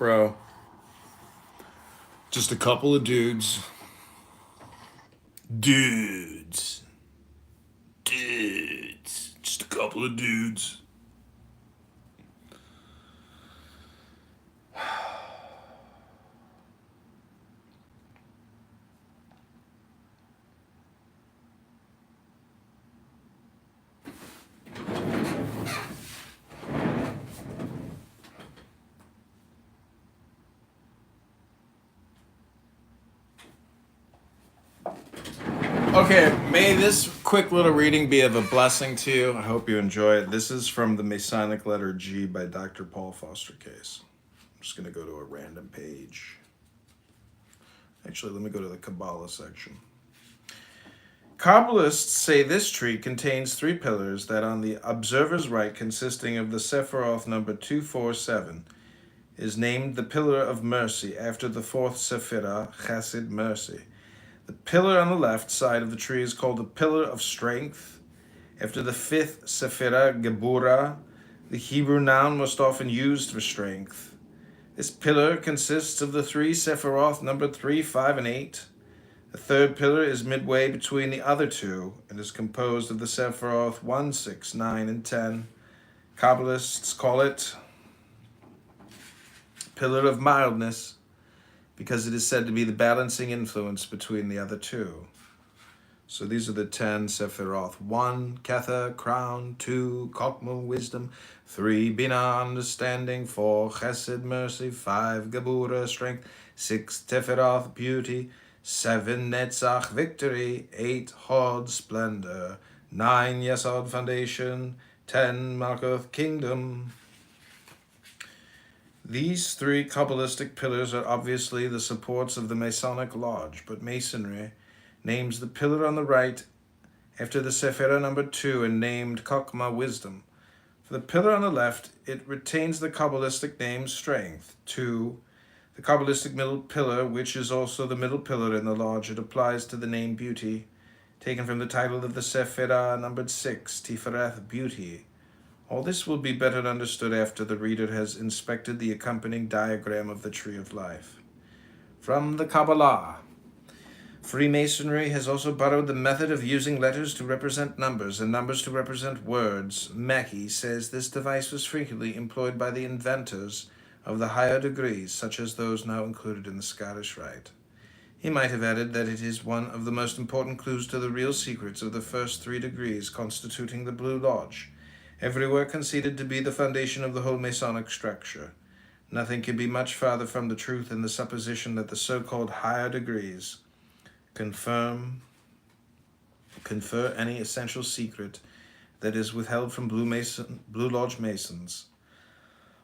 Bro, just a couple of dudes. Dudes. Dudes. Just a couple of dudes. Okay, may this quick little reading be of a blessing to you. I hope you enjoy it. This is from the Masonic letter G by Dr. Paul Foster Case. I'm just going to go to a random page. Actually, let me go to the Kabbalah section. Kabbalists say this tree contains three pillars that on the observer's right, consisting of the Sephiroth number 247, is named the pillar of mercy after the fourth Sephirah, Chesed, mercy. The pillar on the left side of the tree is called the pillar of strength. After the fifth Sephirah, Geburah, the Hebrew noun most often used for strength. This pillar consists of the three Sephiroth numbered 3, 5, and 8. The third pillar is midway between the other two and is composed of the Sephiroth 1, 6, 9, and 10. Kabbalists call it pillar of mildness, because it is said to be the balancing influence between the other two. So these are the 10 Sephiroth. 1, Kether, crown. 2, Chokmah, wisdom. 3, Binah, understanding. 4, Chesed, mercy. 5, Geburah, strength. 6, Teferath, beauty. 7, Netzach, victory. 8, Hod, splendor. 9, Yesod, foundation. 10, Malkuth, kingdom. These three Kabbalistic pillars are obviously the supports of the Masonic Lodge, but Masonry names the pillar on the right after the Sephirah number 2 and named Chokmah, wisdom. For the pillar on the left, it retains the Kabbalistic name strength. 2, the Kabbalistic middle pillar, which is also the middle pillar in the Lodge, it applies to the name beauty, taken from the title of the Sephirah numbered 6, Tifereth, beauty. All this will be better understood after the reader has inspected the accompanying diagram of the Tree of Life. From the Kabbalah. Freemasonry has also borrowed the method of using letters to represent numbers and numbers to represent words. Mackey says this device was frequently employed by the inventors of the higher degrees, such as those now included in the Scottish Rite. He might have added that it is one of the most important clues to the real secrets of the first 3 degrees constituting the Blue Lodge, everywhere conceded to be the foundation of the whole Masonic structure. Nothing can be much farther from the truth than the supposition that the so-called higher degrees confer any essential secret that is withheld from Blue Lodge Masons.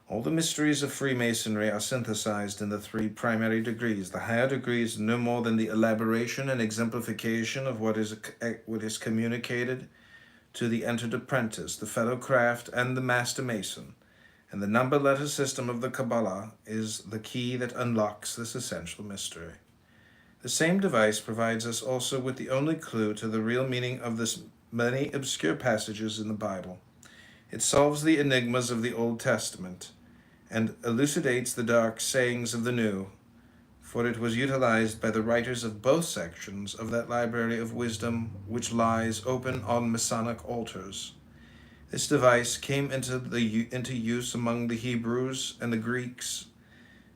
All the mysteries of Freemasonry are synthesized in the 3 primary degrees. The higher degrees are no more than the elaboration and exemplification of what is communicated to the entered apprentice, the fellow craft, and the master mason, and the number-letter system of the Kabbalah is the key that unlocks this essential mystery. The same device provides us also with the only clue to the real meaning of this many obscure passages in the Bible. It solves the enigmas of the Old Testament and elucidates the dark sayings of the New, for it was utilized by the writers of both sections of that library of wisdom which lies open on Masonic altars. This device came into use among the Hebrews and the Greeks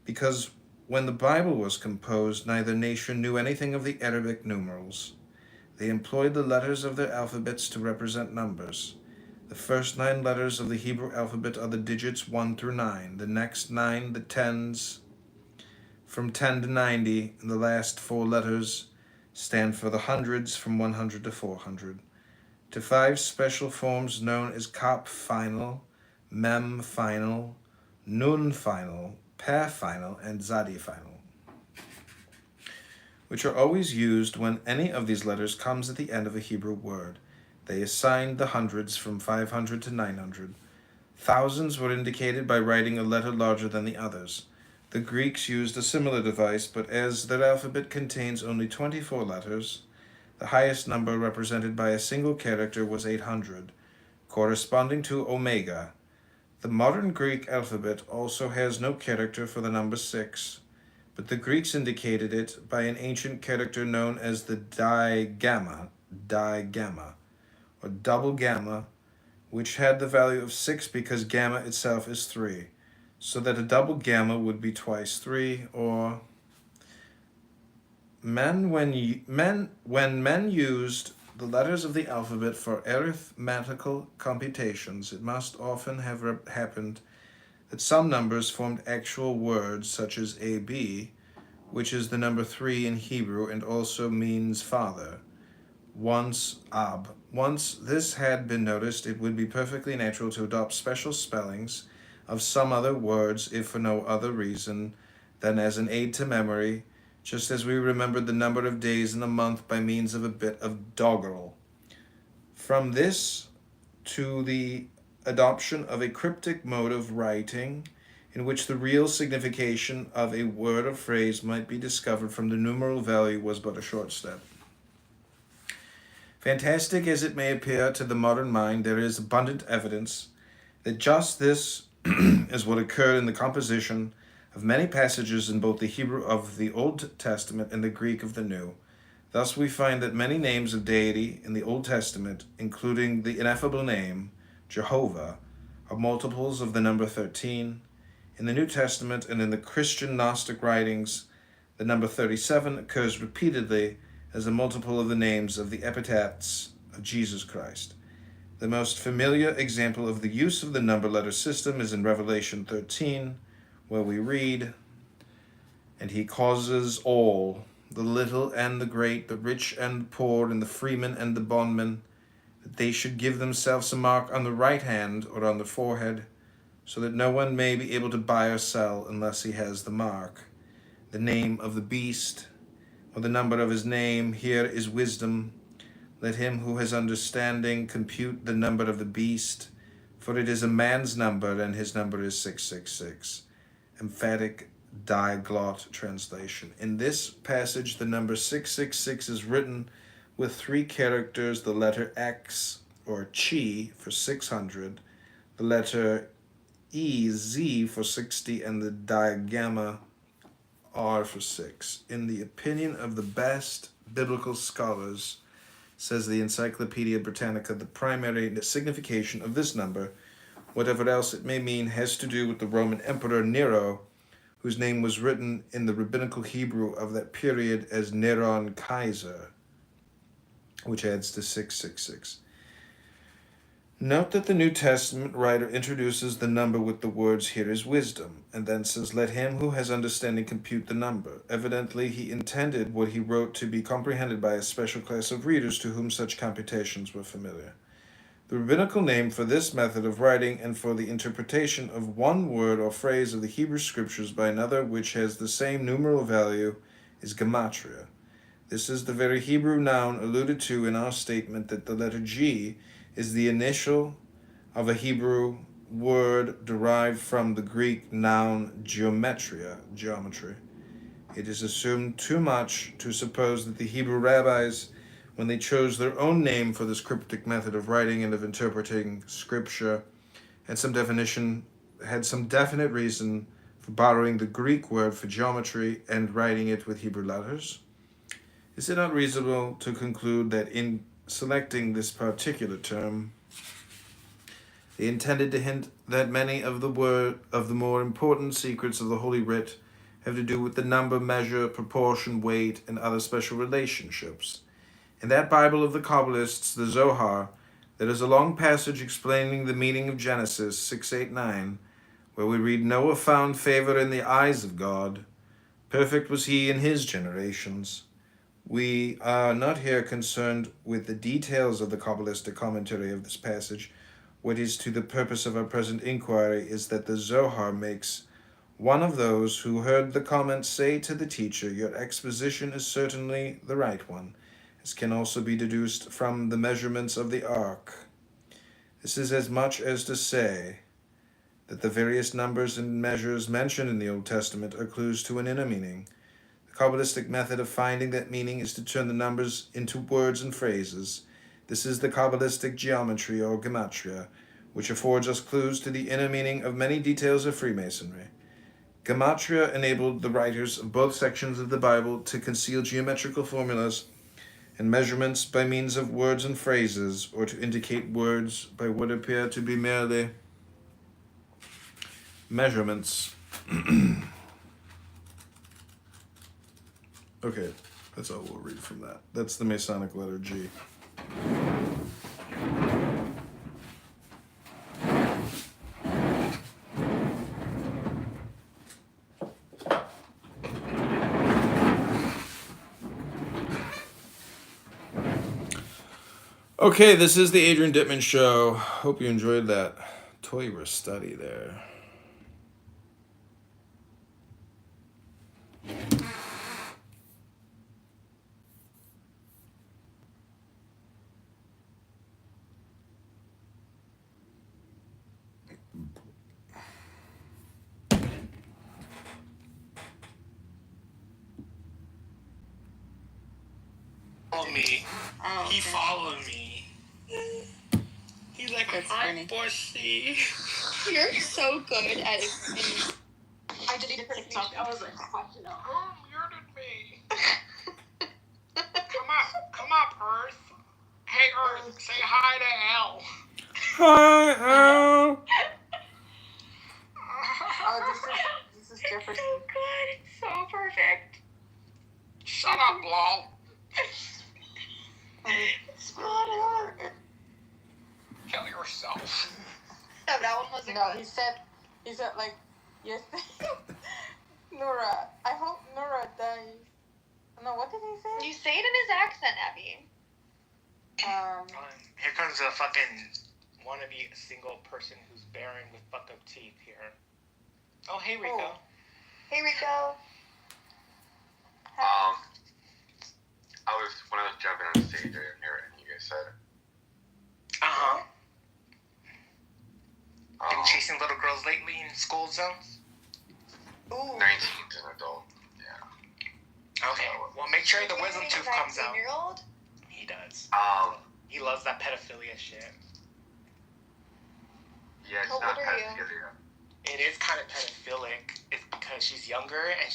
because when the Bible was composed, neither nation knew anything of the Arabic numerals. They employed the letters of their alphabets to represent numbers. The first 9 letters of the Hebrew alphabet are the digits 1 through 9, the next 9 the tens from 10 to 90, and the last 4 letters stand for the hundreds from 100 to 400. To 5 special forms known as Kap final, Mem final, Nun final, Peh final, and Zadi final, which are always used when any of these letters comes at the end of a Hebrew word. They assigned the hundreds from 500 to 900. Thousands were indicated by writing a letter larger than the others. The Greeks used a similar device, but as their alphabet contains only 24 letters, the highest number represented by a single character was 800, corresponding to Omega. The modern Greek alphabet also has no character for the number 6, but the Greeks indicated it by an ancient character known as the digamma, or double gamma, which had the value of 6 because gamma itself is 3, so that a double gamma would be twice 3, or when men used the letters of the alphabet for arithmetical computations, it must often have happened that some numbers formed actual words, such as AB, which is the number 3 in Hebrew and also means father. Once this had been noticed, it would be perfectly natural to adopt special spellings of some other words, if for no other reason than as an aid to memory, just as we remembered the number of days in a month by means of a bit of doggerel. From this to the adoption of a cryptic mode of writing, in which the real signification of a word or phrase might be discovered from the numeral value, was but a short step. Fantastic as it may appear to the modern mind, there is abundant evidence that just this is what occurred in the composition of many passages in both the Hebrew of the Old Testament and the Greek of the New. Thus we find that many names of deity in the Old Testament, including the ineffable name Jehovah, are multiples of the number 13. In the New Testament and in the Christian Gnostic writings, the number 37 occurs repeatedly as a multiple of the names of the epithets of Jesus Christ. The most familiar example of the use of the number letter system is in Revelation 13, where we read, "And he causes all, the little and the great, the rich and the poor, and the freemen and the bondmen, that they should give themselves a mark on the right hand or on the forehead, so that no one may be able to buy or sell unless he has the mark, the name of the beast, or the number of his name. Here is wisdom. Let him who has understanding compute the number of the beast, for it is a man's number, and his number is 666. Emphatic Diaglot translation. In this passage, the number 666 is written with 3 characters, the letter X or Chi for 600, the letter EZ for 60, and the digamma R for 6. In the opinion of the best biblical scholars, says the Encyclopedia Britannica, the primary signification of this number, whatever else it may mean, has to do with the Roman Emperor Nero, whose name was written in the rabbinical Hebrew of that period as Neron Kaiser, which adds to 666. Note that the New Testament writer introduces the number with the words, "Here is wisdom," and then says, "Let him who has understanding compute the number." Evidently, he intended what he wrote to be comprehended by a special class of readers to whom such computations were familiar. The rabbinical name for this method of writing and for the interpretation of one word or phrase of the Hebrew Scriptures by another which has the same numeral value is gematria. This is the very Hebrew noun alluded to in our statement that the letter G is the initial of a Hebrew word derived from the Greek noun geometria, geometry. It is assumed too much to suppose that the Hebrew rabbis, when they chose their own name for this cryptic method of writing and of interpreting Scripture, had some definite reason for borrowing the Greek word for geometry and writing it with Hebrew letters. Is it not reasonable to conclude that in selecting this particular term, they intended to hint that many of the more important secrets of the Holy Writ have to do with the number, measure, proportion, weight, and other special relationships? In that Bible of the Kabbalists, the Zohar, there is a long passage explaining the meaning of Genesis 6:8-9, where we read, "Noah found favor in the eyes of God. Perfect was he in his generations." We are not here concerned with the details of the Kabbalistic commentary of this passage. What is to the purpose of our present inquiry is that the Zohar makes one of those who heard the comment say to the teacher, "Your exposition is certainly the right one, as can also be deduced from the measurements of the ark." This is as much as to say that the various numbers and measures mentioned in the Old Testament are clues to an inner meaning. The Kabbalistic method of finding that meaning is to turn the numbers into words and phrases. This is the Kabbalistic geometry or gematria, which affords us clues to the inner meaning of many details of Freemasonry. Gematria enabled the writers of both sections of the Bible to conceal geometrical formulas and measurements by means of words and phrases, or to indicate words by what appear to be merely measurements. Okay, that's all we'll read from that. That's the Masonic letter G. Okay, this is the Adrian Dittman Show. Hope you enjoyed that Torah study there. Me. Oh, okay. He followed me. He's like, hi, Bossy. You're so good at it. I deleted her TikTok. I was like, fuck no. Who muted me? Come up, Earth. Hey, Earth, say hi to L. Hi, Al. This is Jefferson. So good. It's so perfect. Shut up, lol. Kill yourself. No, that one wasn't good. He said like, yes. Nora, I hope Nora dies. No, what did he say? You say it in his accent, Abby. Here comes a fucking wannabe single person who's barren with fucked up teeth here. Oh, hey, Rico. Oh. Hey, Rico. When I was jumping on stage, I didn't hear it, and you guys said it. Uh-huh. Been chasing little girls lately in school zones? Ooh. 19's an adult, yeah. Okay, well, make sure the wisdom tooth comes out. 19-year-old? He does. He loves that pedophilia shit. Yeah, it's How not old are you? pedophilia. It is kind of pedophilic. It's because she's younger, and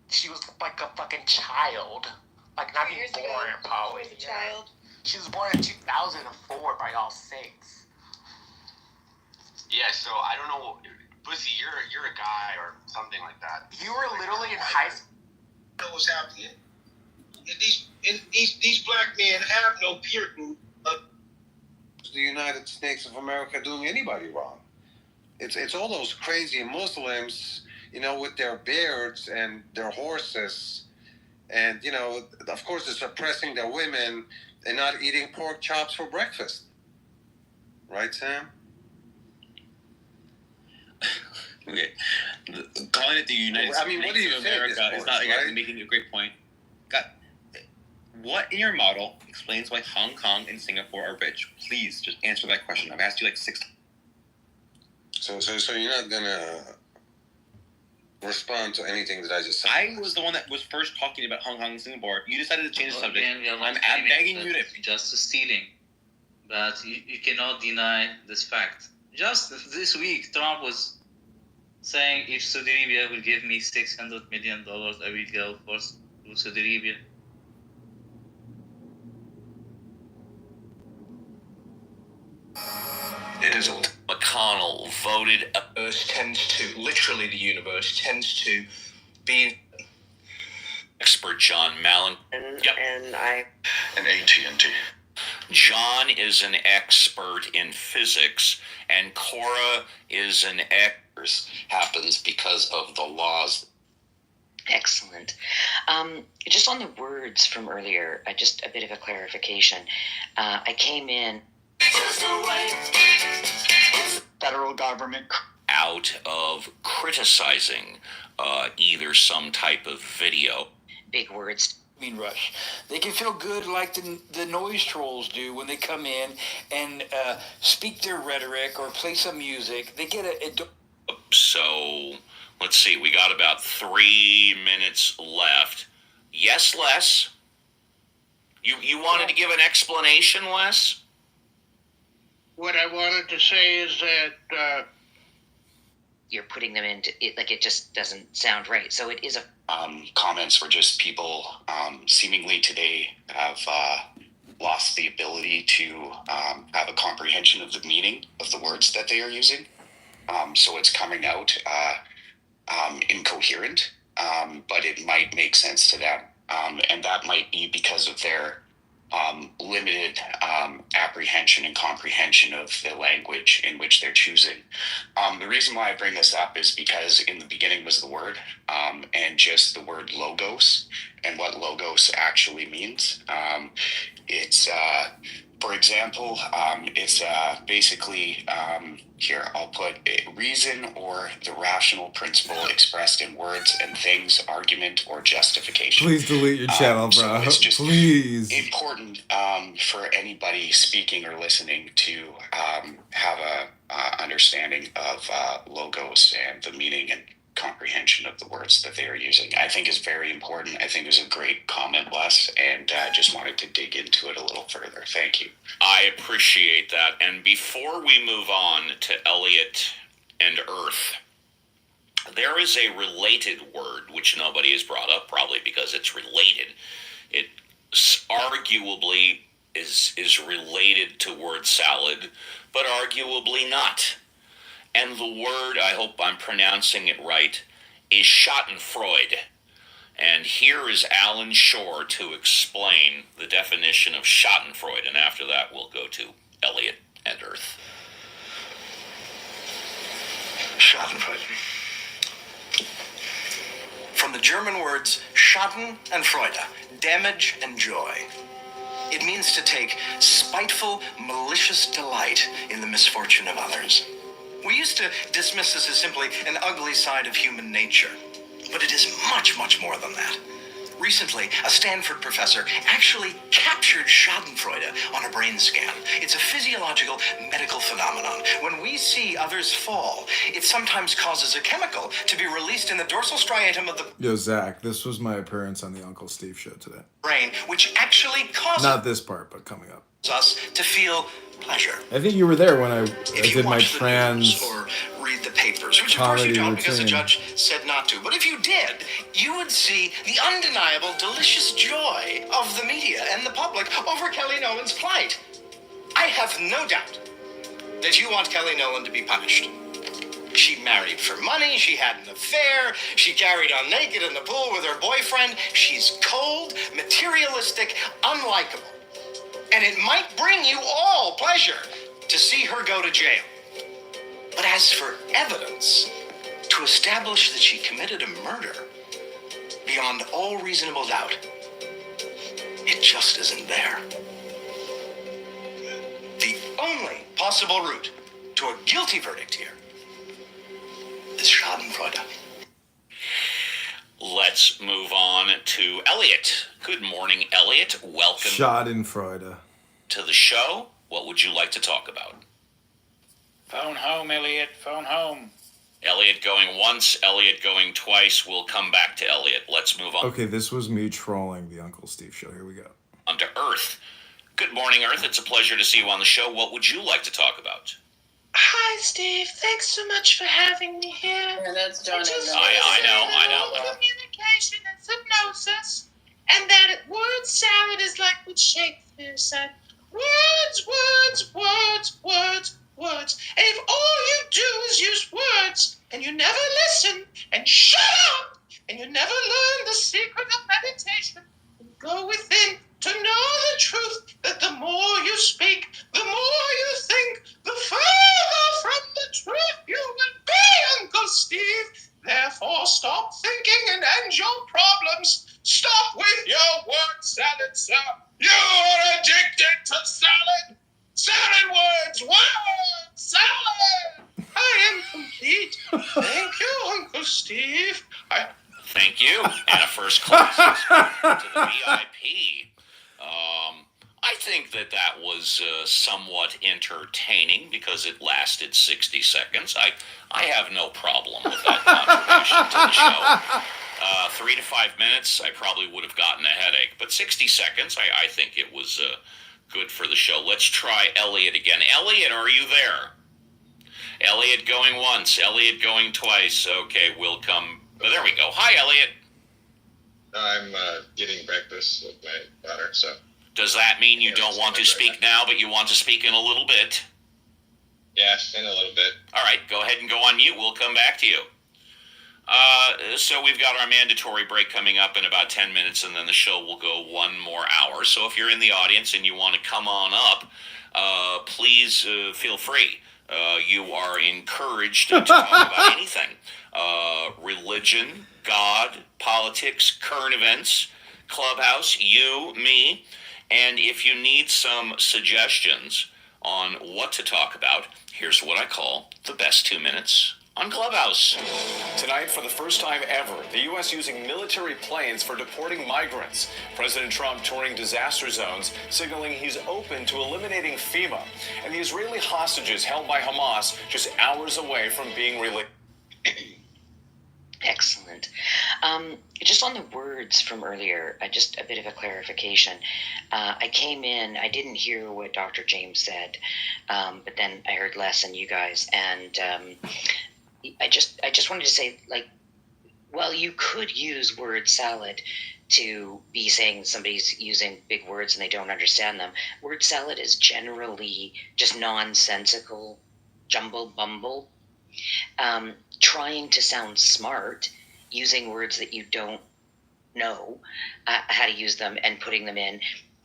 she was like a fucking child. Like, not even born, probably. She was a child. She was born in 2004, by all sakes. Yeah, so I don't know, Bussy, you're a guy or something like that. You were literally in high school. You know what's happening? These black men have no peer group. The United States of America doing anybody wrong. It's all those crazy Muslims, with their beards and their horses, and of course they're suppressing their women and not eating pork chops for breakfast. Right, Sam? Okay, calling it the United States of America is not exactly making a great point. What in your model explains why Hong Kong and Singapore are rich? Please just answer that question. I've asked you like 6 times. So you're not gonna respond to anything that I just said? I was the one that was first talking about Hong Kong and Singapore. You decided to change the subject. I'm begging you to just stealing, but you cannot deny this fact. Just this week, Trump was saying if Saudi Arabia will give me $600 million, I will go first to Saudi Arabia. It isn't. McConnell voted. The universe tends to be expert John Mallon. And AT&T. John is an expert in physics, and Cora is an expert. Happens because of the laws. Excellent. Just on the words from earlier, just a bit of a clarification. I came in. Federal government out of criticizing either some type of video. Big words. Rush. They can feel good like the noise trolls do when they come in and speak their rhetoric or play some music. They get So, let's see. We got about 3 minutes left. Yes, Les? You wanted to give an explanation, Les? What I wanted to say is that you're putting them into it, like it just doesn't sound right. So it is a comments were just people seemingly today have lost the ability to have a comprehension of the meaning of the words that they are using. So it's coming out incoherent, but it might make sense to them. And that might be because of their limited apprehension and comprehension of the language in which they're choosing. The reason why I bring this up is because in the beginning was the word, and just the word logos and what logos actually means. It's, for example, it's basically, here, I'll put reason or the rational principle expressed in words and things, argument, or justification. Please delete your channel, bro. So it's just Please. important for anybody speaking or listening to have a understanding of logos and the meaning and comprehension of the words that they are using. I think is very important. I think it was a great comment, Wes, and just wanted to dig into it a little further. Thank you. I appreciate that. And before we move on to Elliot and Earth, there is a related word which nobody has brought up, probably because it's related. It arguably is related to word salad, but arguably not. And the word, I hope I'm pronouncing it right, is schadenfreude. And here is Alan Shore to explain the definition of schadenfreude. And after that, we'll go to Elliot and Earth. Schadenfreude. From the German words Schaden and Freude, damage and joy. It means to take spiteful, malicious delight in the misfortune of others. We used to dismiss this as simply an ugly side of human nature, but it is much, much more than that. Recently, a Stanford professor actually captured Schadenfreude on a brain scan. It's a physiological medical phenomenon. When we see others fall, it sometimes causes a chemical to be released in the dorsal striatum of the Yo, Zach, this was my appearance on the Uncle Steve show today. brain, which actually causes Not this part, but coming up. us to feel pleasure. I think you were there when I If did my watch the trans news or read the papers, which of course you comedy don't because the routine. judge said not to. But if you did, you would see the undeniable, delicious joy of the media and the public over Kelly Nolan's plight. I have no doubt that you want Kelly Nolan to be punished. She married for money, she had an affair, she carried on naked in the pool with her boyfriend. She's cold, materialistic, unlikable. And it might bring you all pleasure to see her go to jail. But as for evidence to establish that she committed a murder beyond all reasonable doubt, it just isn't there. The only possible route to a guilty verdict here is Schadenfreude. Let's move on to Elliot. Good morning, Elliot. Welcome Schadenfreude. to the show. What would you like to talk about? Phone home, Elliot. Phone home. Elliot going once, Elliot going twice. We'll come back to Elliot. Let's move on. Okay, this was me trolling the Uncle Steve show. Here we go. On to Earth. Good morning, Earth. It's a pleasure to see you on the show. What would you like to talk about? Hi, Steve. Thanks so much for having me here. Yeah, that's John. I know. Communication and hypnosis, and that word salad is like what Shakespeare said. Words, words, words, words, words. And if all you do is use words, and you never listen, and shut up, and you never learn the secret of meditation, and go within to know the truth, that the more you speak, the more you think, the further from the truth you will be, Uncle Steve. Therefore, stop thinking and end your problems. Stop with your word salad, sir. You're addicted to salad. Salad words, salad. I am complete. Thank you, Uncle Steve. Thank you. And a first class to the VIP. I think that was somewhat entertaining because it lasted 60 seconds. I have no problem with that contribution to the show. 3 to 5 minutes, I probably would have gotten a headache. But 60 seconds, I think it was good for the show. Let's try Elliot again. Elliot, are you there? Elliot going once. Elliot going twice. Okay, we'll come. Oh, there we go. Hi, Elliot. I'm getting breakfast with my daughter, so. Does that mean you don't want to speak now, but you want to speak in a little bit? Yeah, in a little bit. All right, go ahead and go on mute. We'll come back to you. So we've got our mandatory break coming up in about 10 minutes, and then the show will go one more hour. So if you're in the audience and you want to come on up, please feel free. You are encouraged to talk about anything. Religion, God, politics, current events, Clubhouse, you, me. And if you need some suggestions on what to talk about, here's what I call the best 2 minutes on Clubhouse. Tonight, for the first time ever, the U.S. using military planes for deporting migrants. President Trump touring disaster zones, signaling he's open to eliminating FEMA. And the Israeli hostages held by Hamas just hours away from being released. Excellent. Just on the words from earlier, just a bit of a clarification. I came in, I didn't hear what Dr. James said, but then I heard Les and you guys, and I just wanted to say, like, well, you could use word salad to be saying somebody's using big words and they don't understand them. Word salad is generally just nonsensical jumble bumble. Trying to sound smart, using words that you don't know how to use them and putting them in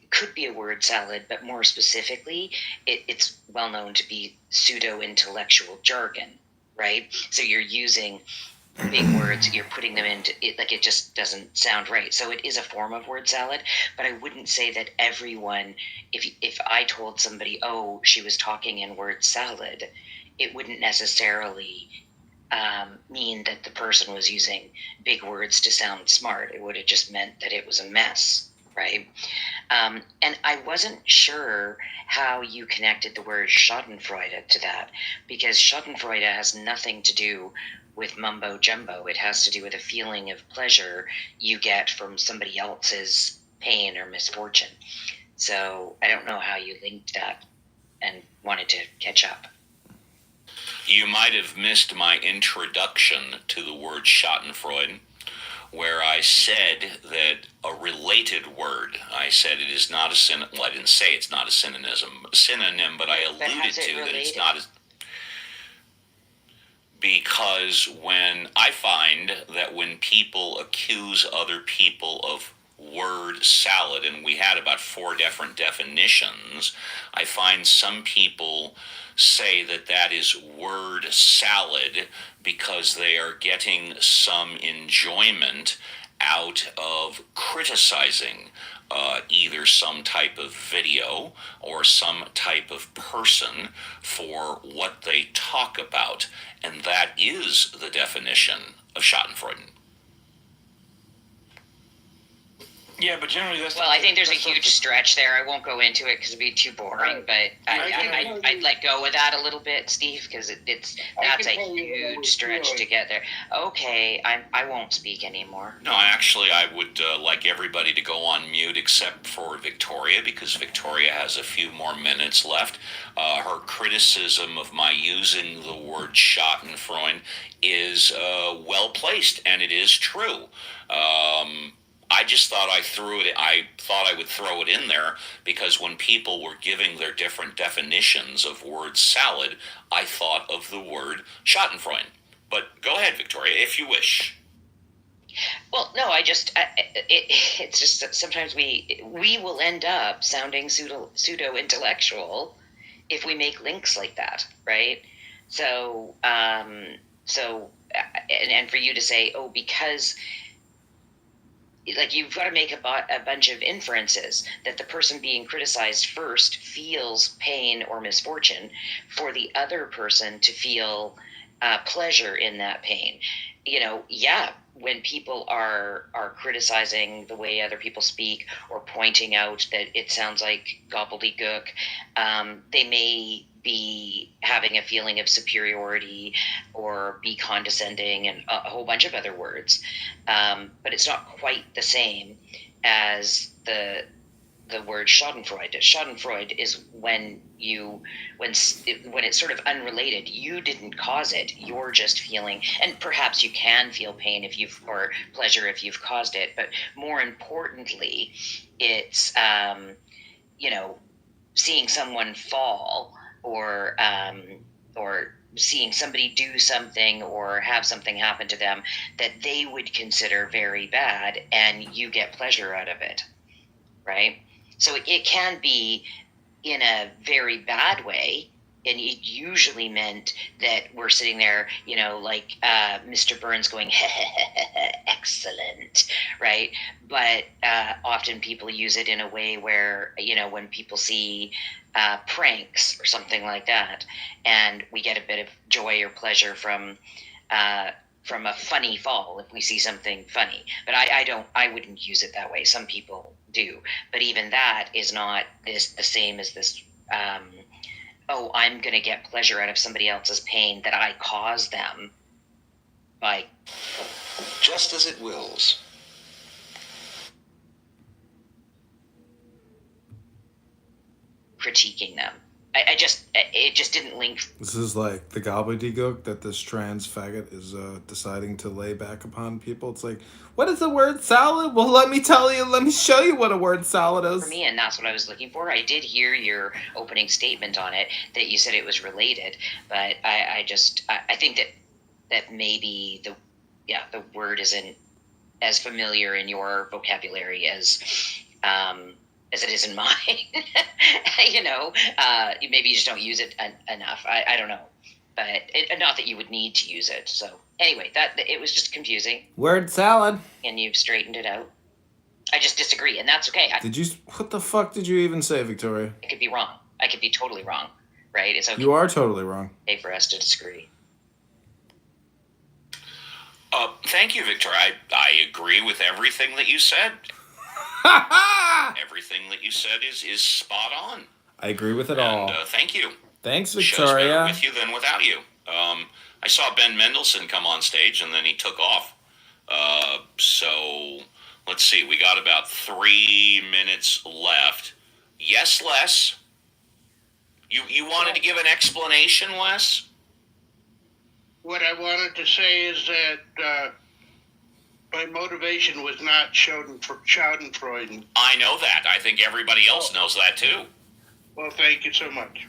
could be a word salad, but more specifically, it's well known to be pseudo-intellectual jargon, right? So you're using big words, you're putting them into it, like it just doesn't sound right. So it is a form of word salad, but I wouldn't say that everyone, if I told somebody, oh, she was talking in word salad, it wouldn't necessarily mean that the person was using big words to sound smart. It would have just meant that it was a mess, right? And I wasn't sure how you connected the word schadenfreude to that, because schadenfreude has nothing to do with mumbo jumbo. It has to do with a feeling of pleasure you get from somebody else's pain or misfortune. So I don't know how you linked that and wanted to catch up. You might have missed my introduction to the word schadenfreude, where I said that a related word, I said it is not a synonym, well, I didn't say it's not a synonym, but I alluded to that it's not a, because when I find that when people accuse other people of word salad, and we had about 4 different definitions, I find some people say that that is word salad because they are getting some enjoyment out of criticizing either some type of video or some type of person for what they talk about. And that is the definition of schadenfreude. Yeah, but generally that's... Well, I think there's a huge stretch there. I won't go into it because it'd be too boring, but I'd let go of that a little bit, Steve, because that's a huge stretch to get there. Okay, I won't speak anymore. No, actually, I would like everybody to go on mute except for Victoria, because Victoria has a few more minutes left. Her criticism of my using the word schadenfreude is well placed, and it is true. I just thought I thought I would throw it in there because when people were giving their different definitions of word salad, I thought of the word schadenfreude. But go ahead, Victoria, if you wish. Well, no, it's just that sometimes we will end up sounding pseudo-intellectual if we make links like that, right? So, and for you to say, oh, because... like, you've got to make a bunch of inferences that the person being criticized first feels pain or misfortune for the other person to feel pleasure in that pain. You know, yeah, when people are criticizing the way other people speak or pointing out that it sounds like gobbledygook, they may be having a feeling of superiority or be condescending and a whole bunch of other words. But it's not quite the same as the the word Schadenfreude. Schadenfreude is when it's sort of unrelated. You didn't cause it. You're just feeling, and perhaps you can feel pain or pleasure if you've caused it. But more importantly, it's seeing someone fall or seeing somebody do something or have something happen to them that they would consider very bad, and you get pleasure out of it, right? So it can be in a very bad way, and it usually meant that we're sitting there, like Mr. Burns going, excellent, right? But often people use it in a way where, when people see pranks or something like that, and we get a bit of joy or pleasure from a funny fall if we see something funny. But I wouldn't use it that way. Some people do, but even that is not the same as this. I'm going to get pleasure out of somebody else's pain that I caused them by. Just as it wills. Critiquing them. It just didn't link. This is like the gobbledygook that this trans faggot is deciding to lay back upon people. It's like, what is a word salad? Well, let me show you what a word salad is. For me, and that's what I was looking for. I did hear your opening statement on it, that you said it was related, but I think that maybe the word isn't as familiar in your vocabulary as it is in mine. Maybe you just don't use it enough. I don't know, but not that you would need to use it. So anyway, it was just confusing. Word salad. And you've straightened it out. I just disagree, and that's okay. What the fuck did you even say, Victoria? I could be wrong. I could be totally wrong, right? It's okay. You are totally wrong. Okay for us to disagree. Thank you, Victoria. I agree with everything that you said. Everything that you said is spot on. I agree with it all. Thank you. Thanks, Show's Victoria. better with you than without you. I saw Ben Mendelsohn come on stage and then he took off. So let's see. We got about 3 minutes left. Yes, Les? You wanted to give an explanation, Les? What I wanted to say is that my motivation was not Schadenfreude. I know that. I think everybody else knows that too. Well, thank you so much.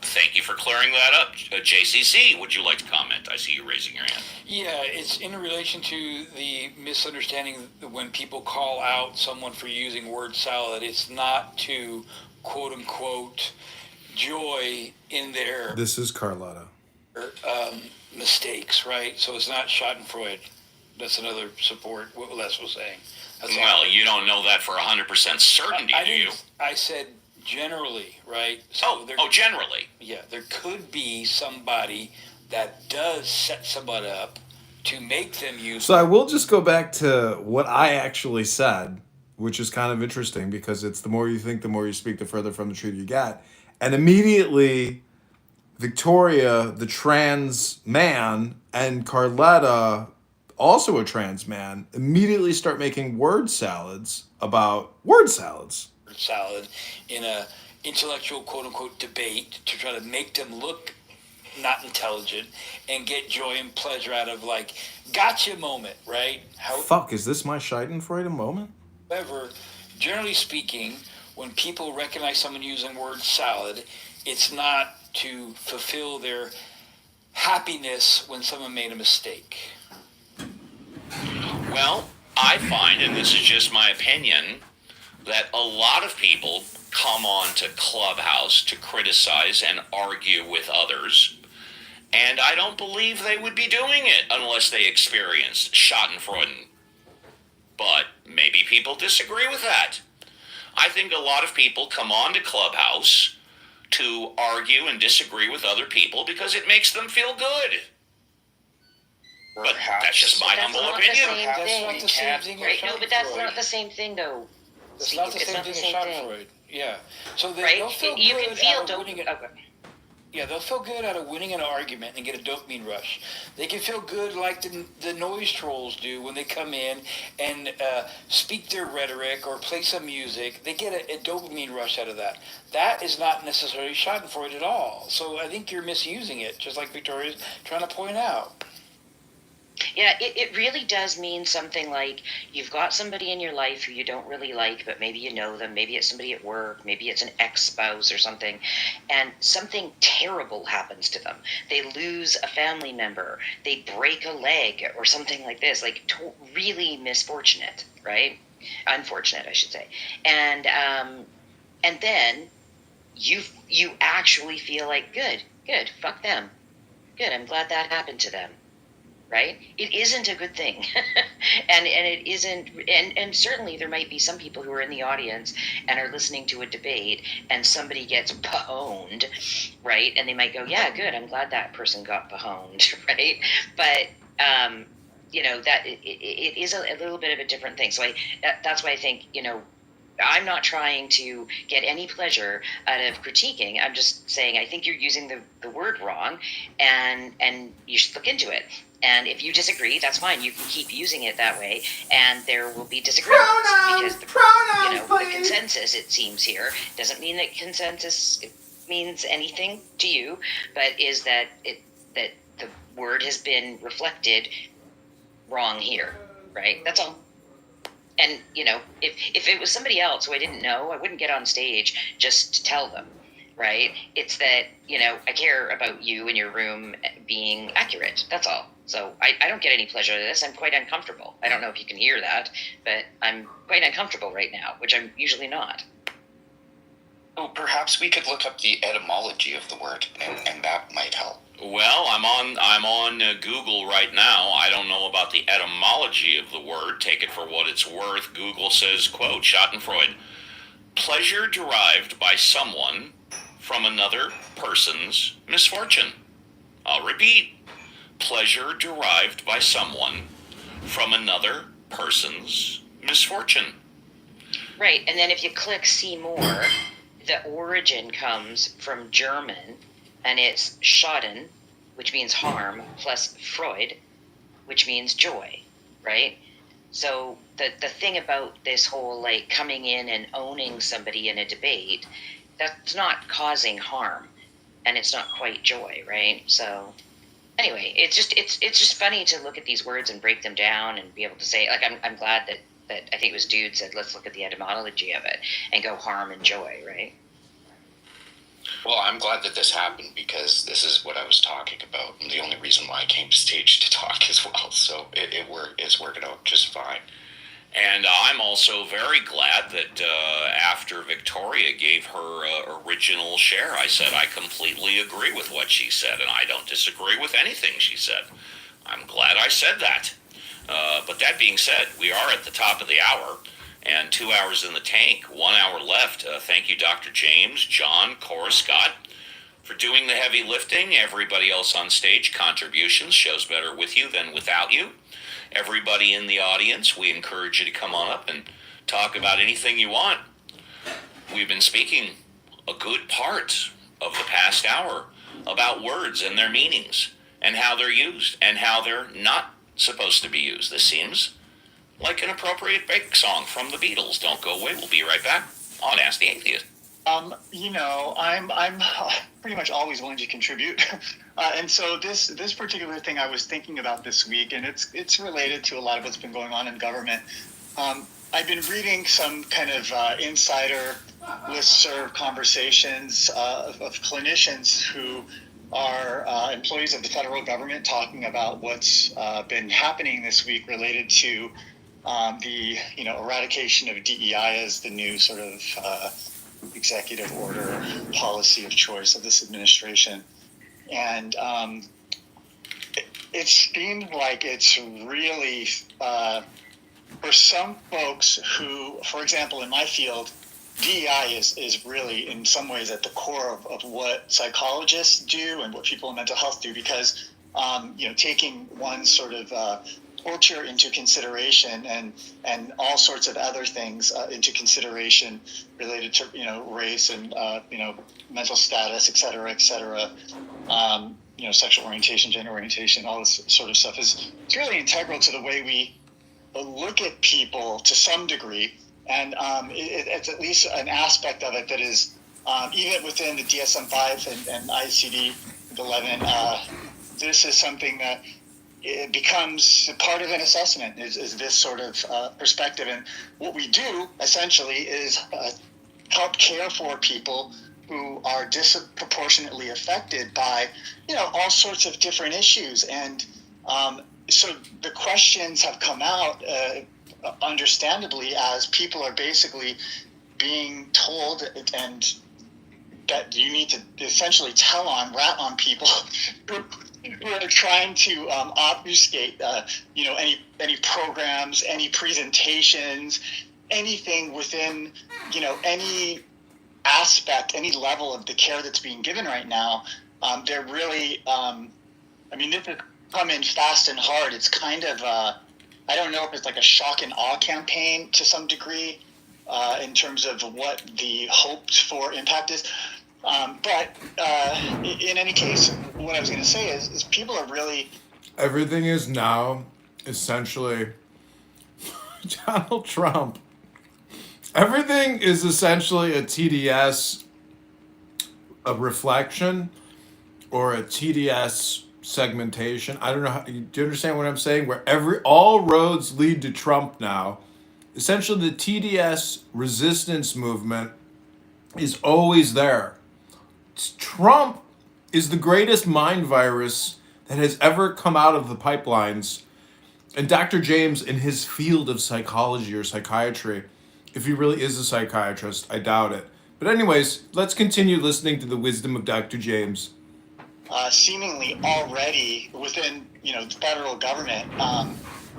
Thank you for clearing that up. JCC, would you like to comment? I see you raising your hand. Yeah, it's in relation to the misunderstanding when people call out someone for using word salad. It's not to, quote unquote, joy in their... This is Carlotta. Mistakes, right? So it's not Schadenfreude. That's another support what Les was saying. Well, you don't know that for 100% certainty, do you? I said generally, right? So generally. Yeah, there could be somebody that does set somebody up to make them use... So I will just go back to what I actually said, which is kind of interesting because it's the more you think, the more you speak, the further from the truth you get. And immediately... Victoria, the trans man, and Carletta, also a trans man, immediately start making word salads about word salads. Salad in a intellectual, quote-unquote, debate to try to make them look not intelligent and get joy and pleasure out of, like, gotcha moment, right? Fuck, is this my Schadenfreude moment? However, generally speaking, when people recognize someone using word salad, it's not to fulfill their happiness when someone made a mistake. Well, I find, and this is just my opinion, that a lot of people come on to Clubhouse to criticize and argue with others, and I don't believe they would be doing it unless they experienced Schadenfreude. But maybe people disagree with that. I think a lot of people come on to Clubhouse to argue and disagree with other people because it makes them feel good. But that's just my humble opinion. That's not the same thing. Right? No, but that's not the same thing, though. It's not the same thing as Schadenfreude. Yeah. So right? They'll feel you good can feel. out of winning it. Okay. Yeah, they'll feel good out of winning an argument and get a dopamine rush. They can feel good like the noise trolls do when they come in and speak their rhetoric or play some music. They get a dopamine rush out of that. That is not necessarily schadenfreude at all. So I think you're misusing it, just like Victoria's trying to point out. Yeah, it really does mean something like you've got somebody in your life who you don't really like, but maybe you know them. Maybe it's somebody at work. Maybe it's an ex-spouse or something. And something terrible happens to them. They lose a family member. They break a leg or something like this. Like really misfortunate, right? Unfortunate, I should say. And then you actually feel like, good, fuck them. Good, I'm glad that happened to them. Right? It isn't a good thing. and it isn't, and certainly there might be some people who are in the audience and are listening to a debate and somebody gets pahoned, right? And they might go, yeah, good, I'm glad that person got pahoned, right? But, that it is a little bit of a different thing. So that's why I think, I'm not trying to get any pleasure out of critiquing. I'm just saying I think you're using the word wrong, and you should look into it. And if you disagree, that's fine. You can keep using it that way, and there will be disagreements. Because the consensus, it seems here, doesn't mean that consensus means anything to you, but is that that the word has been reflected wrong here, right? That's all. And, if it was somebody else who I didn't know, I wouldn't get on stage just to tell them, right? It's that, I care about you and your room being accurate. That's all. So I don't get any pleasure out of this. I'm quite uncomfortable. I don't know if you can hear that, but I'm quite uncomfortable right now, which I'm usually not. Oh, perhaps we could look up the etymology of the word, and that might help. Well, I'm on Google right now. I don't know about the etymology of the word. Take it for what it's worth. Google says, quote, Schadenfreude, pleasure derived by someone from another person's misfortune. I'll repeat, pleasure derived by someone from another person's misfortune. Right, and then if you click see more, the origin comes from German, and it's Schaden, which means harm, plus Freud, which means joy, right? So the thing about this whole coming in and owning somebody in a debate, that's not causing harm, and it's not quite joy, right? So anyway, it's just funny to look at these words and break them down and be able to say, I'm glad that I think it was Dude said, let's look at the etymology of it and go harm and joy, right? Well, I'm glad that this happened because this is what I was talking about, and the only reason why I came to stage to talk as well. So it's working out just fine. And I'm also very glad that after Victoria gave her original share, I said I completely agree with what she said, and I don't disagree with anything she said. I'm glad I said that. But that being said, we are at the top of the hour. And 2 hours in the tank, 1 hour left. Thank you, Dr. James, John, Cora, Scott, for doing the heavy lifting. Everybody else on stage, contributions, shows better with you than without you. Everybody in the audience, we encourage you to come on up and talk about anything you want. We've been speaking a good part of the past hour about words and their meanings and how they're used and how they're not supposed to be used. This seems like an appropriate break song from the Beatles. Don't go away. We'll be right back on Ask the Atheist. I'm pretty much always willing to contribute, and so this particular thing I was thinking about this week, and it's related to a lot of what's been going on in government. I've been reading some kind of insider listserv conversations of clinicians who are employees of the federal government talking about what's been happening this week related to the eradication of DEI as the new sort of executive order policy of choice of this administration. And it seemed like it's really, for some folks who, for example, in my field, DEI is really in some ways at the core of what psychologists do and what people in mental health do, because taking one sort of torture into consideration and all sorts of other things into consideration related to race and mental status, et cetera, sexual orientation, gender orientation, all this sort of stuff it's really integral to the way we look at people to some degree, and it's at least an aspect of it that is even within the DSM-5 and ICD-11. This is something that it becomes part of an assessment. Is this sort of perspective, and what we do essentially is help care for people who are disproportionately affected by all sorts of different issues, and so the questions have come out understandably as people are basically being told and that you need to essentially rat on people who are trying to obfuscate any programs, any presentations, anything within any aspect, any level of the care that's being given right now. They're really this has come in fast and hard. It's kind of I don't know if it's like a shock and awe campaign to some degree in terms of what the hoped for impact is. But in any case, what I was going to say is people are really... Everything is now essentially Donald Trump. Everything is essentially a TDS, a reflection, or a TDS segmentation. I don't know. Do you understand what I'm saying? Where all roads lead to Trump now. Essentially, the TDS resistance movement is always there. Trump is the greatest mind virus that has ever come out of the pipelines. And Dr. James, in his field of psychology or psychiatry, if he really is a psychiatrist, I doubt it. But anyways, let's continue listening to the wisdom of Dr. James. Seemingly already within the federal government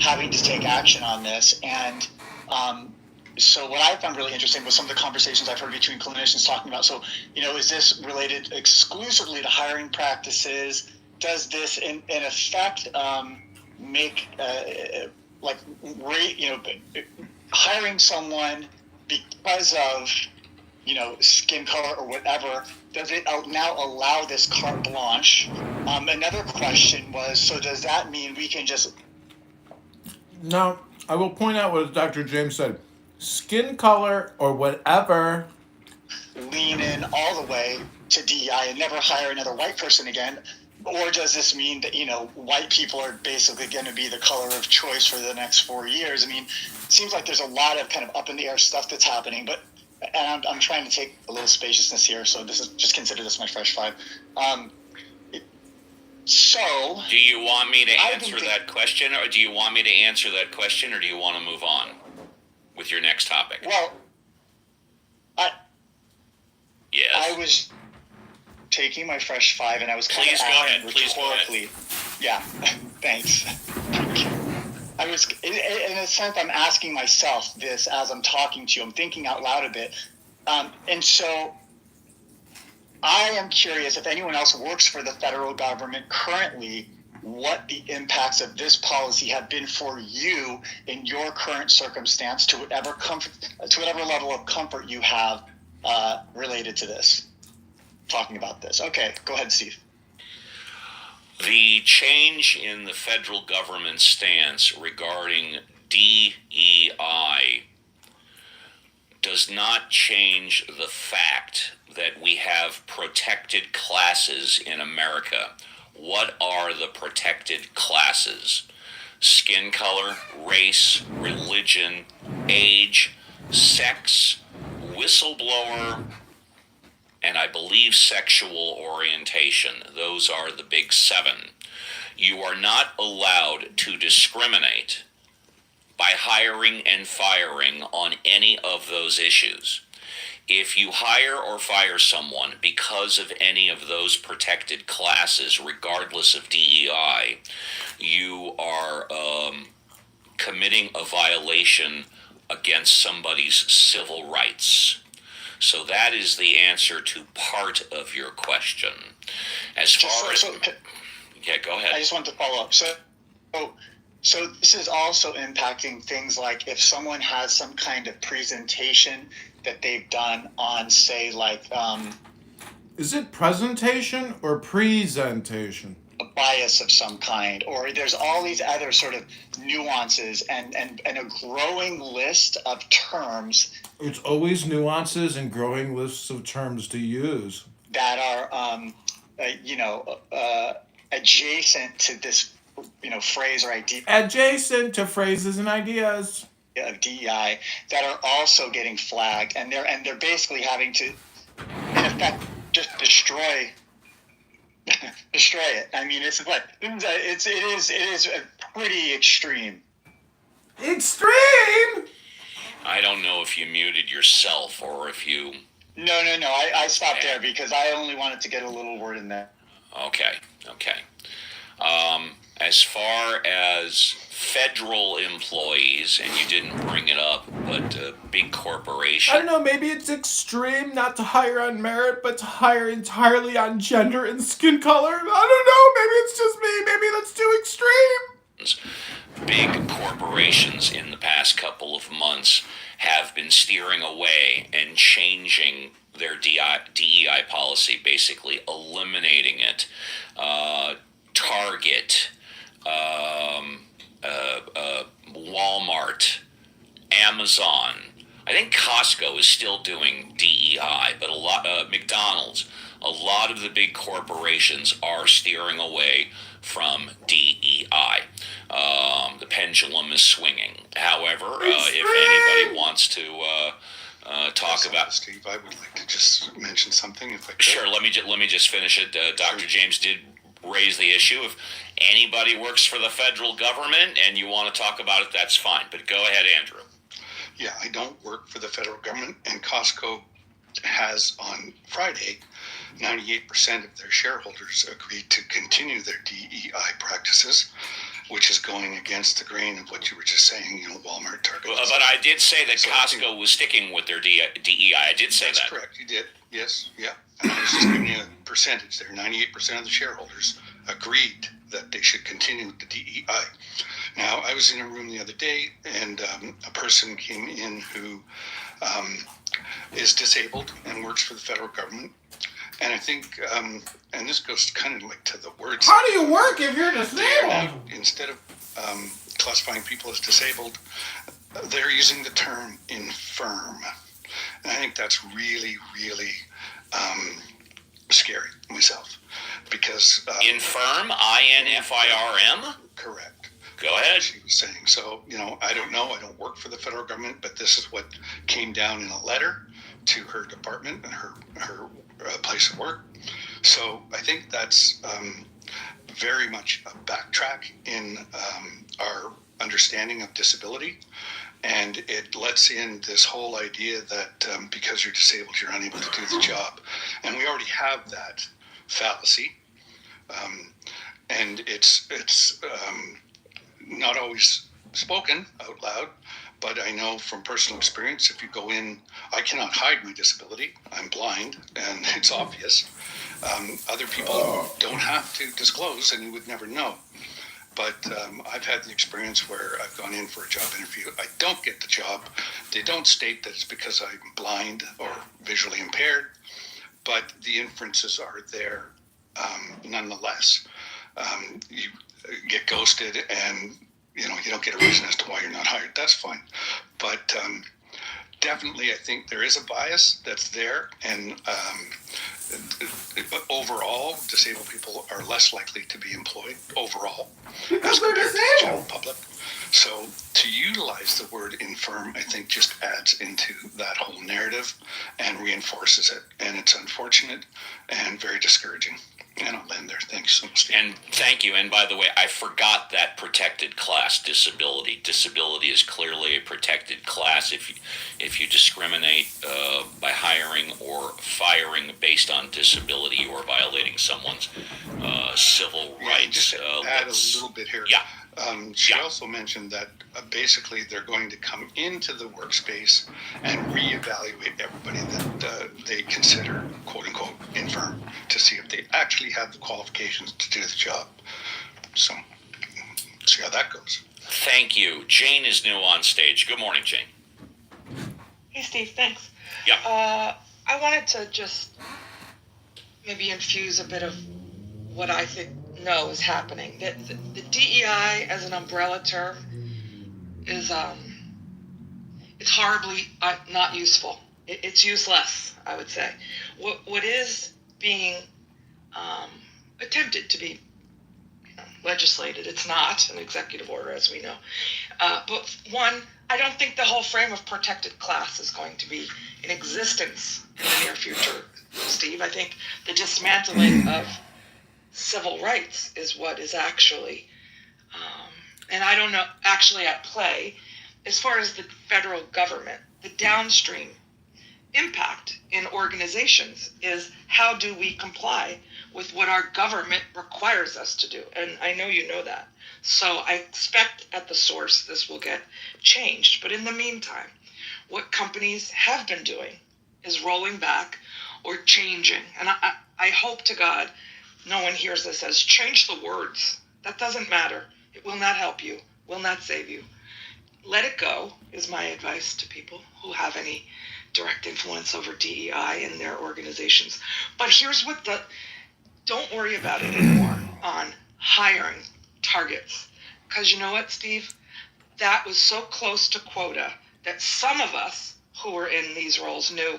having to take action on this, and so what I found really interesting was some of the conversations I've heard between clinicians talking about. So is this related exclusively to hiring practices? Does this in effect make hiring someone because of skin color or whatever, does it now allow this carte blanche? Another question was, so does that mean we can just... Now, I will point out what Dr. James said. Skin color or whatever. Lean in all the way to DEI and never hire another white person again? Or does this mean that, white people are basically going to be the color of choice for the next 4 years? I mean, it seems like there's a lot of kind of up in the air stuff that's happening, but and I'm trying to take a little spaciousness here, so this is just consider this my fresh five. So, do you want me to answer that question, or do you want me to answer that question, or do you want to move on with your next topic? Well, yes, I was taking my fresh five, and I was kind of asking rhetorically. Yeah, thanks. I was, in a sense, I'm asking myself this as I'm talking to you. I'm thinking out loud a bit. And so I am curious if anyone else works for the federal government currently, what the impacts of this policy have been for you in your current circumstance to whatever level of comfort you have related to this, talking about this. Okay, go ahead, Steve. The change in the federal government stance regarding DEI does not change the fact that we have protected classes in America. What are the protected classes? Skin color, race, religion, age, sex, whistleblower, and I believe sexual orientation. Those are the big 7. You are not allowed to discriminate by hiring and firing on any of those issues. If you hire or fire someone because of any of those protected classes, regardless of DEI, you are committing a violation against somebody's civil rights. So that is the answer to part of your question. As far as... Yeah, go ahead. I just want to follow up. So So this is also impacting things like if someone has some kind of presentation that they've done on, say, like Is it presentation or presentation? A bias of some kind, or there's all these other sort of nuances and a growing list of terms. It's always nuances and growing lists of terms to use that are, adjacent to this, phrase or idea. Adjacent to phrases and ideas of DEI that are also getting flagged, and they're basically having to, in effect, just destroy it. I mean, it is pretty extreme. Extreme. I don't know if you muted yourself or if you. No. I stopped there because I only wanted to get a little word in there. Okay. As far as federal employees, and you didn't bring it up, but big corporations. I don't know, maybe it's extreme not to hire on merit, but to hire entirely on gender and skin color. I don't know, maybe it's just me. Maybe that's too extreme. Big corporations in the past couple of months have been steering away and changing their DEI policy, basically eliminating it. Target, Walmart, Amazon. I think Costco is still doing DEI, but McDonald's, a lot of the big corporations are steering away from DEI. The pendulum is swinging. However, if anybody wants to talk about Steve, I would like to just mention something, if I could. Sure. Let me just finish it. Dr. James did raise the issue. If anybody works for the federal government and you want to talk about it, that's fine. But go ahead, Andrew. Yeah, I don't work for the federal government, and Costco has on Friday 98% of their shareholders agreed to continue their DEI practices, which is going against the grain of what you were just saying, Walmart, Target. But I did say that Costco was sticking with their DEI. I did say that. That's correct. You did. Yes. Yeah. And I was just giving you a percentage there. 98% of the shareholders agreed that they should continue with the DEI. Now, I was in a room the other day, and a person came in who is disabled and works for the federal government. And I think, and this goes kind of like to the words. How do you work if you're disabled? Instead of classifying people as disabled, they're using the term infirm. And I think that's really, really scary myself. Because infirm, INFIRM? Correct. Go ahead. She was saying. So, I don't know. I don't work for the federal government, but this is what came down in a letter to her department and her place of work. So I think that's very much a backtrack in our understanding of disability. And it lets in this whole idea that because you're disabled, you're unable to do the job. And we already have that fallacy. And it's not always spoken out loud, but I know from personal experience, if you go in, I cannot hide my disability. I'm blind, and it's obvious. Other people don't have to disclose, and you would never know. But I've had the experience where I've gone in for a job interview. I don't get the job. They don't state that it's because I'm blind or visually impaired, but the inferences are there nonetheless. You get ghosted, and you don't get a reason as to why you're not hired. That's fine. But definitely, I think there is a bias that's there, and overall, disabled people are less likely to be employed overall as compared to the general public. So to utilize the word infirm, I think just adds into that whole narrative and reinforces it. And it's unfortunate and very discouraging. And I'll end there. Thanks so much. And thank you. And by the way, I forgot that protected class disability. Disability is clearly a protected class. If you discriminate by hiring or firing based on disability, you are violating someone's civil rights. Just add a little bit here. Yeah. She also mentioned that basically they're going to come into the workspace and reevaluate everybody that they consider quote unquote infirm to see if they actually have the qualifications to do the job. So see how that goes. Thank you. Jane is new on stage. Good morning, Jane. Hey, Steve, thanks. Yeah. I wanted to just maybe infuse a bit of what I know is happening. The DEI as an umbrella term is it's horribly not useful. It's useless, I would say. What is being attempted to be legislated, it's not an executive order, as we know. But one, I don't think the whole frame of protected class is going to be in existence in the near future, Steve. I think the dismantling of civil rights is what is actually, and I don't know, actually at play. As far as the federal government, the downstream impact in organizations is how do we comply with what our government requires us to do? And I know you know that. So I expect at the source this will get changed. But in the meantime, what companies have been doing is rolling back or changing. And I hope to God no one hears this as change the words. That doesn't matter. It will not help you, will not save you. Let it go is my advice to people who have any direct influence over DEI in their organizations. But here's what don't worry about it anymore on hiring targets. Because you know what, Steve? That was so close to quota that some of us who were in these roles knew,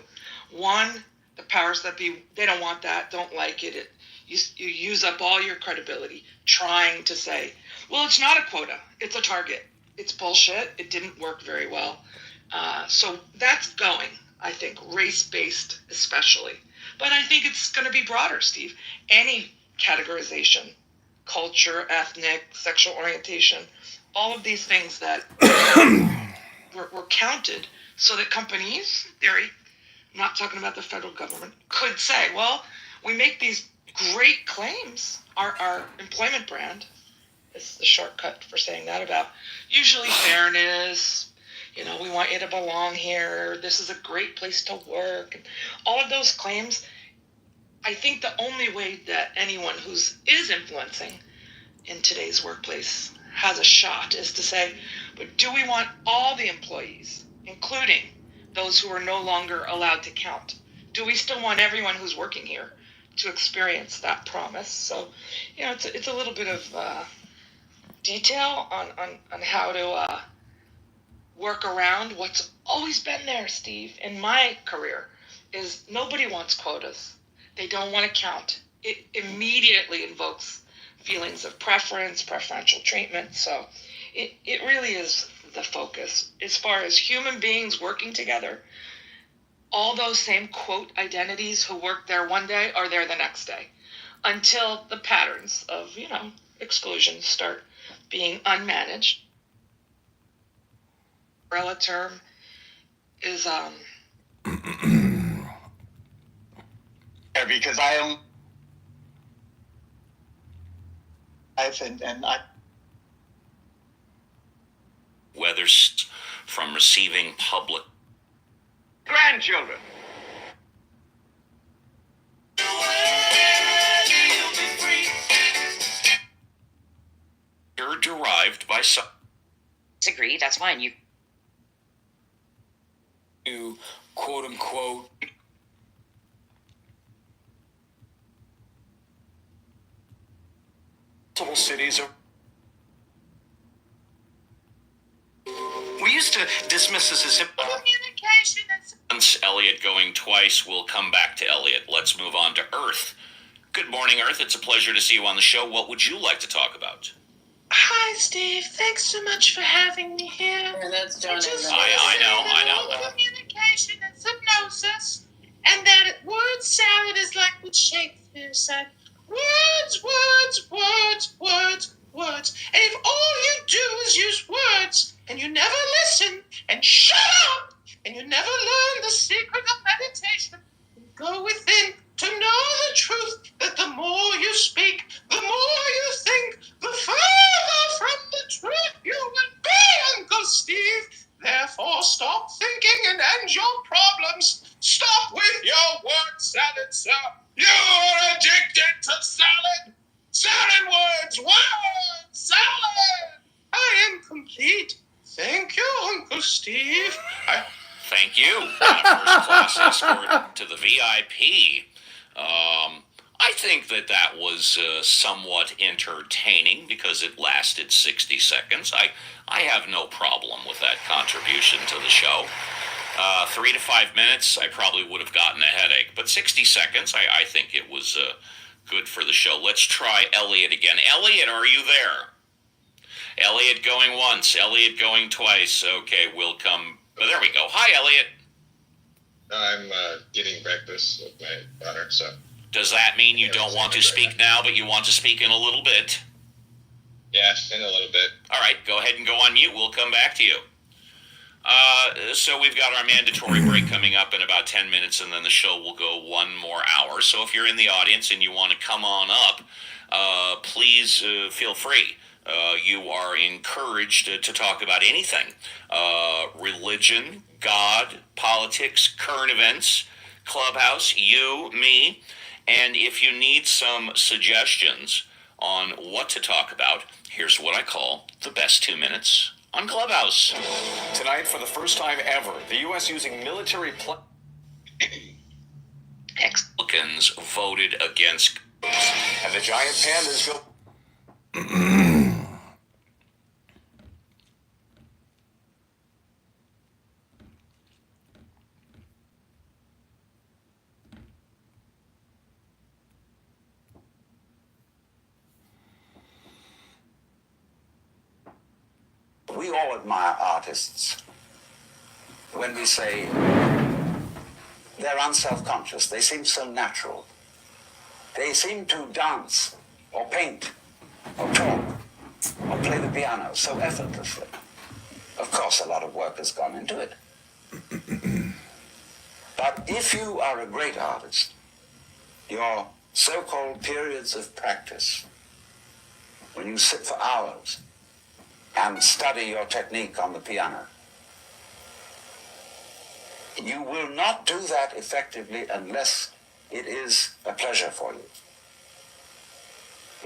one, the powers that be, they don't want that, don't like it. You use up all your credibility trying to say, well, it's not a quota, it's a target. It's bullshit. It didn't work very well. So that's going, I think, race-based especially. But I think it's going to be broader, Steve. Any categorization, culture, ethnic, sexual orientation, all of these things that were counted so that companies, in theory, I'm not talking about the federal government, could say, well, we make these great claims, our employment brand, is the shortcut for saying that, about usually fairness, we want you to belong here, this is a great place to work, and all of those claims. I think the only way that anyone is influencing in today's workplace has a shot is to say, but do we want all the employees, including those who are no longer allowed to count? Do we still want everyone who's working here to experience that promise? So, it's a little bit of detail on how to work around what's always been there, Steve, in my career, is nobody wants quotas. They don't want to count. It immediately invokes feelings of preference, preferential treatment. So it really is the focus. As far as human beings working together, all those same quote identities who work there one day are there the next day, until the patterns of, exclusions start being unmanaged. Umbrella term is because I don't and I whether from receiving public Grandchildren. you're derived by some. Disagree, that's fine. You quote unquote multiple cities are. We used to dismiss this as communication and once Elliot going twice. We'll come back to Elliot. Let's move on to Earth. Good morning, Earth. It's a pleasure to see you on the show. What would you like to talk about? Hi, Steve. Thanks so much for having me here. Yeah, that's John. I know. Communication and hypnosis, and that word salad is like what Shakespeare said. Words, words, words, words, words. And if all you do is use words, and you never listen, and shut up, and you never learn the secret of meditation, go within to know the truth, that the more you speak, the more you think, the further from the truth you will be, Uncle Steve. Therefore, stop thinking and end your problems. Stop with your word salad, sir. You're addicted to salad. Salad words, salad. I am completely complete. Thank you, Uncle Steve. Thank you. And a first-class escort to the VIP. I think that was somewhat entertaining because it lasted 60 seconds. I have no problem with that contribution to the show. 3 to 5 minutes, I probably would have gotten a headache. But 60 seconds, I think it was good for the show. Let's try Elliot again. Elliot, are you there? Elliot going once. Elliot going twice. Okay, we'll come. Oh, there we go. Hi, Elliot. I'm getting breakfast with my daughter, so. Does that mean you don't want to speak now, but you want to speak in a little bit? Yeah, in a little bit. All right, go ahead and go on mute. We'll come back to you. So we've got our mandatory break coming up in about 10 minutes, and then the show will go 1 more hour. So if you're in the audience and you want to come on up, please feel free. You are encouraged to talk about anything. Religion, God, politics, current events, Clubhouse, you, me. And if you need some suggestions on what to talk about, here's what I call the best 2 minutes on Clubhouse. Tonight, for the first time ever, the U.S. using military Republicans voted against, and the giant pandas go. We all admire artists when we say they're unself-conscious. They seem so natural. They seem to dance or paint or talk or play the piano so effortlessly. Of course, a lot of work has gone into it. But if you are a great artist, your so-called periods of practice, when you sit for hours and study your technique on the piano, you will not do that effectively unless it is a pleasure for you.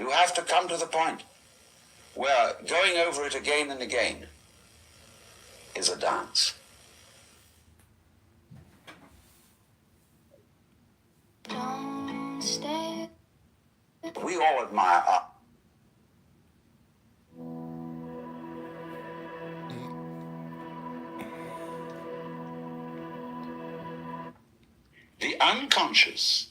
You have to come to the point where going over it again and again is a dance. Don't stay. We all admire art. The unconscious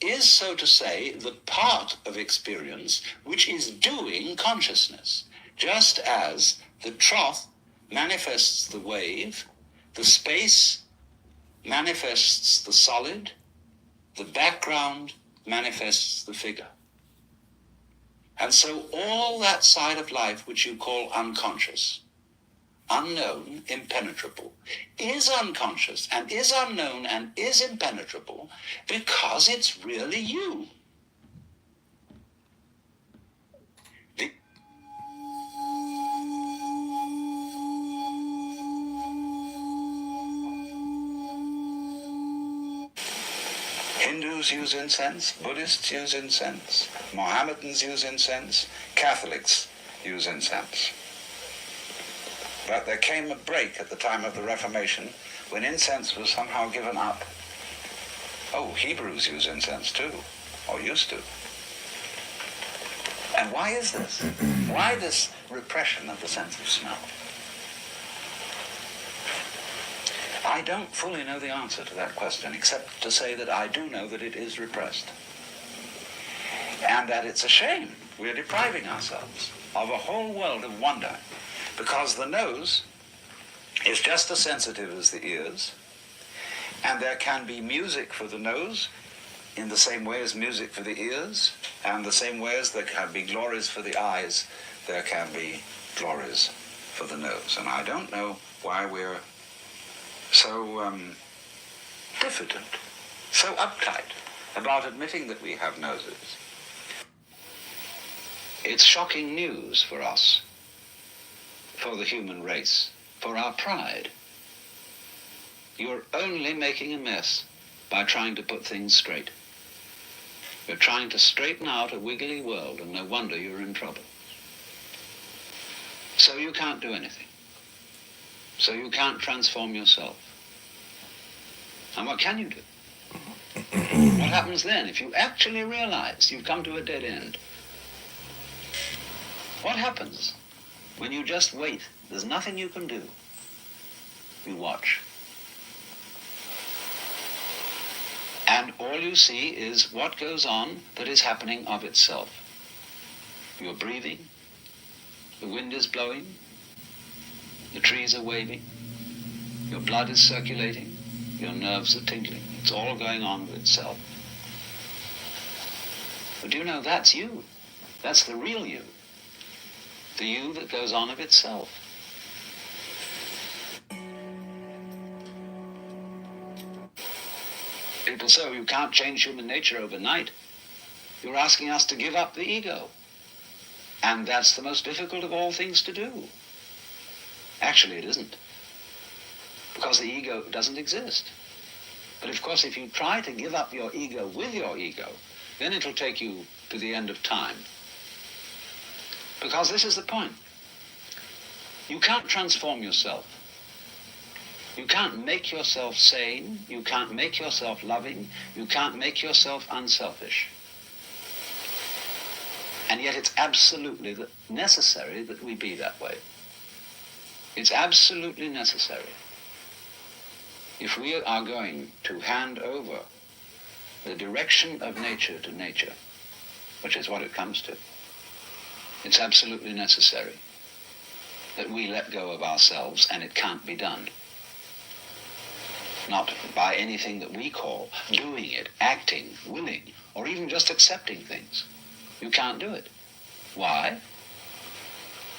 is, so to say, the part of experience which is doing consciousness, just as the trough manifests the wave, the space manifests the solid, the background manifests the figure. And so all that side of life which you call unconscious, unknown, impenetrable, is unconscious and is unknown and is impenetrable because it's really you. Hindus use incense, Buddhists use incense, Mohammedans use incense, Catholics use incense. But there came a break at the time of the Reformation when incense was somehow given up. Oh, Hebrews use incense too, or used to. And why is this? Why this repression of the sense of smell? I don't fully know the answer to that question, except to say that I do know that it is repressed. And that it's a shame. We're depriving ourselves of a whole world of wonder, because the nose is just as sensitive as the ears, and there can be music for the nose in the same way as music for the ears, and the same way as there can be glories for the eyes, there can be glories for the nose. And I don't know why we're so diffident, so uptight about admitting that we have noses. It's shocking news for us, for the human race, for our pride. You're only making a mess by trying to put things straight. You're trying to straighten out a wiggly world, and no wonder you're in trouble. So you can't do anything. So you can't transform yourself. And what can you do? What happens then if you actually realize you've come to a dead end? What happens when you just wait? There's nothing you can do. You watch. And all you see is what goes on that is happening of itself. You're breathing, the wind is blowing, the trees are waving, your blood is circulating, your nerves are tingling. It's all going on with itself. But do you know that's you? That's the real you. The you that goes on of itself. People say you can't change human nature overnight. You're asking us to give up the ego. And that's the most difficult of all things to do. Actually, it isn't. Because the ego doesn't exist. But of course, if you try to give up your ego with your ego, then it'll take you to the end of time. Because this is the point. You can't transform yourself. You can't make yourself sane. You can't make yourself loving. You can't make yourself unselfish. And yet it's absolutely necessary that we be that way. It's absolutely necessary. If we are going to hand over the direction of nature to nature, which is what it comes to, it's absolutely necessary that we let go of ourselves, and it can't be done. Not by anything that we call doing it, acting, willing, or even just accepting things. You can't do it. Why?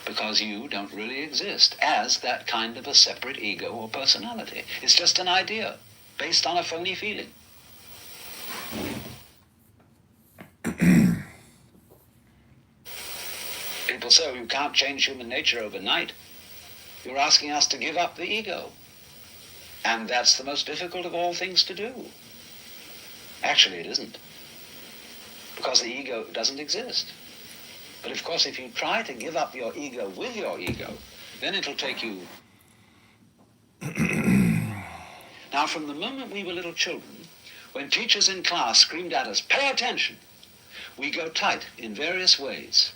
Because you don't really exist as that kind of a separate ego or personality. It's just an idea based on a phony feeling. People say you can't change human nature overnight. You're asking us to give up the ego. And that's the most difficult of all things to do. Actually, it isn't. Because the ego doesn't exist. But of course, if you try to give up your ego with your ego, then it'll take you. Now, from the moment we were little children, when teachers in class screamed at us, "Pay attention," we go tight in various ways.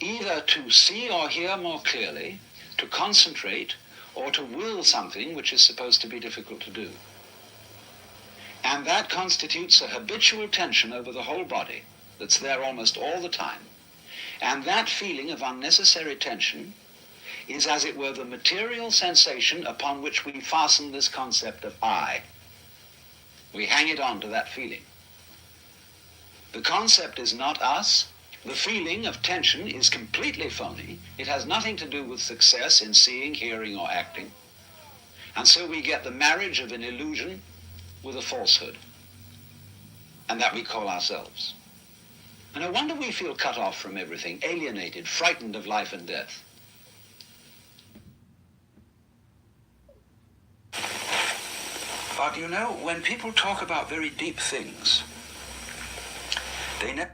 Either to see or hear more clearly, to concentrate, or to will something which is supposed to be difficult to do. And that constitutes a habitual tension over the whole body that's there almost all the time. And that feeling of unnecessary tension is, as it were, the material sensation upon which we fasten this concept of I. We hang it on to that feeling. The concept is not us. The feeling of tension is completely phony. It has nothing to do with success in seeing, hearing, or acting. And so we get the marriage of an illusion with a falsehood. And that we call ourselves. And no wonder we feel cut off from everything, alienated, frightened of life and death. But you know, when people talk about very deep things, they never...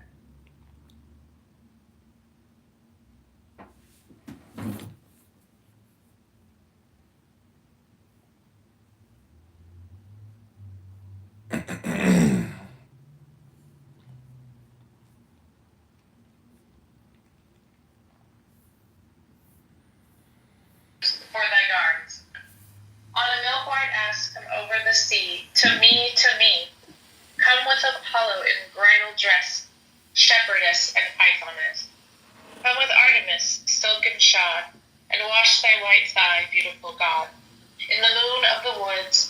For thy guards. On a milk-white ass come over the sea, to me, come with Apollo in bridal dress, shepherdess and pythoness. Come with Artemis, silken shod, and wash thy white thigh, beautiful God. In the moon of the woods,